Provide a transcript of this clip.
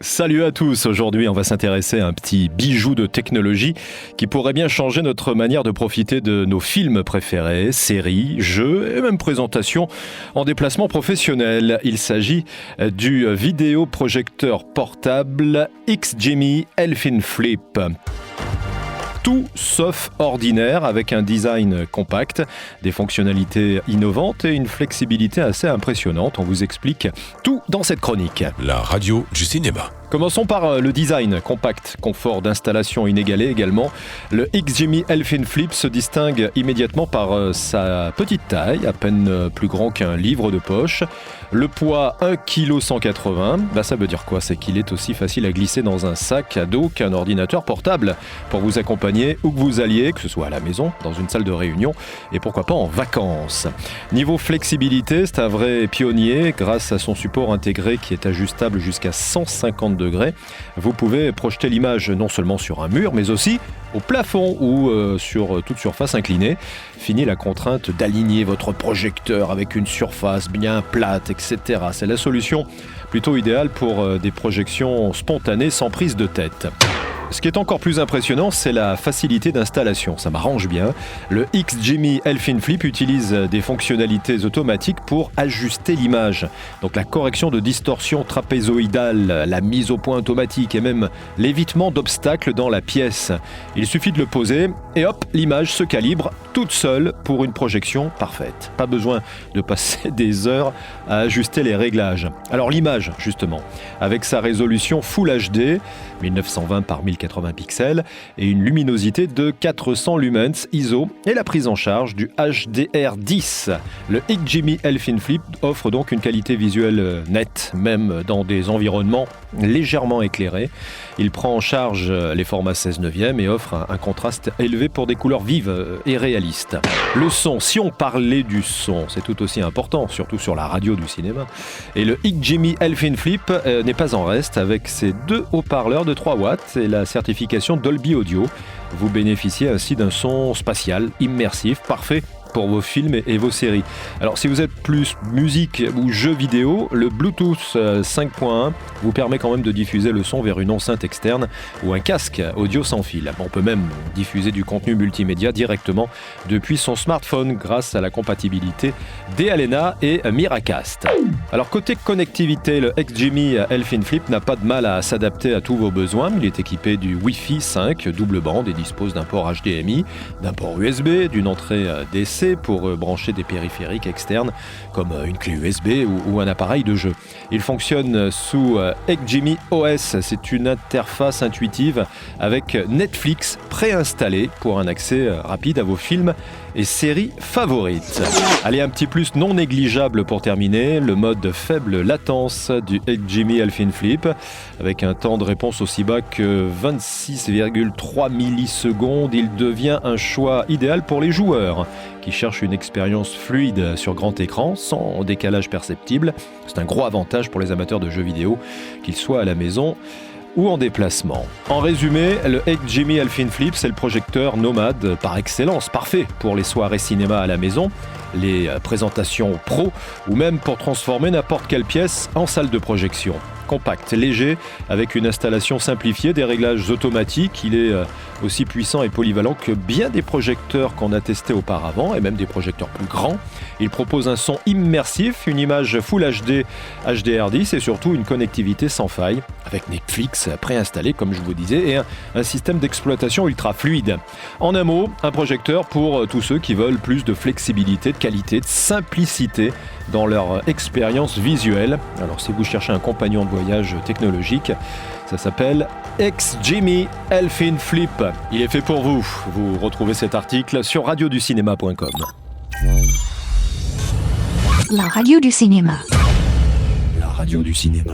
Salut à tous, aujourd'hui on va s'intéresser à un petit bijou de technologie qui pourrait bien changer notre manière de profiter de nos films préférés, séries, jeux et même présentations en déplacement professionnel. Il s'agit du vidéoprojecteur portable XGMI Elfin Flip. Tout sauf ordinaire, avec un design compact, des fonctionnalités innovantes et une flexibilité assez impressionnante. On vous explique tout dans cette chronique. La radio du cinéma. Commençons par le design compact, confort d'installation inégalé également. Le XGMI Elfin Flip se distingue immédiatement par sa petite taille, à peine plus grand qu'un livre de poche. Le poids 1,180 kg, ça veut dire quoi? C'est qu'il est aussi facile à glisser dans un sac à dos qu'un ordinateur portable pour vous accompagner où que vous alliez, que ce soit à la maison, dans une salle de réunion et pourquoi pas en vacances. Niveau flexibilité, c'est un vrai pionnier grâce à son support intégré qui est ajustable jusqu'à 150 degrés. Vous pouvez projeter l'image non seulement sur un mur mais aussi au plafond ou sur toute surface inclinée. Fini la contrainte d'aligner votre projecteur avec une surface bien plate, etc. C'est la solution plutôt idéale pour des projections spontanées sans prise de tête. Ce qui est encore plus impressionnant, c'est la facilité d'installation. Ça m'arrange bien. Le XGMI Elfin Flip utilise des fonctionnalités automatiques pour ajuster l'image. Donc la correction de distorsion trapézoïdale, la mise au point automatique et même l'évitement d'obstacles dans la pièce. Il suffit de le poser et hop, l'image se calibre toute seule pour une projection parfaite. Pas besoin de passer des heures à ajuster les réglages. Alors l'image, justement, avec sa résolution Full HD, 1920 par 1080 pixels et une luminosité de 400 lumens ISO et la prise en charge du HDR10. Le XGMI Elfin Flip offre donc une qualité visuelle nette, même dans des environnements légèrement éclairés. Il prend en charge les formats 16:9 et offre un contraste élevé pour des couleurs vives et réalistes. Le son, si on parlait du son, c'est tout aussi important, surtout sur la radio du cinéma. Et le XGMI Elfin Flip n'est pas en reste avec ses deux haut-parleurs de 3 watts et la certification Dolby Audio. Vous bénéficiez ainsi d'un son spatial, immersif, parfait pour vos films et vos séries. Alors si vous êtes plus musique ou jeux vidéo, le Bluetooth 5.1 vous permet quand même de diffuser le son vers une enceinte externe ou un casque audio sans fil. On peut même diffuser du contenu multimédia directement depuis son smartphone grâce à la compatibilité d'Alena et Miracast. Alors côté connectivité, le XGMI Elfin Flip n'a pas de mal à s'adapter à tous vos besoins. Il est équipé du Wi-Fi 5 double bande et dispose d'un port HDMI, d'un port USB, d'une entrée DC pour brancher des périphériques externes comme une clé USB ou un appareil de jeu. Il fonctionne sous XGMI OS, c'est une interface intuitive avec Netflix préinstallé pour un accès rapide à vos films et séries favorites. Allez, un petit plus non négligeable pour terminer, le mode faible latence du XGMI Elfin Flip avec un temps de réponse aussi bas que 26,3 millisecondes. Il devient un choix idéal pour les joueurs qui cherchent une expérience fluide sur grand écran sans décalage perceptible. C'est un gros avantage pour les amateurs de jeux vidéo, qu'ils soient à la maison ou en déplacement. En résumé, le XGMI Elfin Flip, c'est le projecteur nomade par excellence, parfait pour les soirées cinéma à la maison, les présentations pro ou même pour transformer n'importe quelle pièce en salle de projection. Compact, léger, avec une installation simplifiée, des réglages automatiques. Il est aussi puissant et polyvalent que bien des projecteurs qu'on a testés auparavant, et même des projecteurs plus grands. Il propose un son immersif, une image Full HD, HDR10 et surtout une connectivité sans faille, avec Netflix préinstallé, comme je vous disais, et un système d'exploitation ultra fluide. En un mot, un projecteur pour tous ceux qui veulent plus de flexibilité, de qualité, de simplicité dans leur expérience visuelle. Alors si vous cherchez un compagnon de voyage technologique, ça s'appelle XGMI Elfin Flip. Il est fait pour vous. Vous retrouvez cet article sur radioducinéma.com. La radio du cinéma. La radio du cinéma.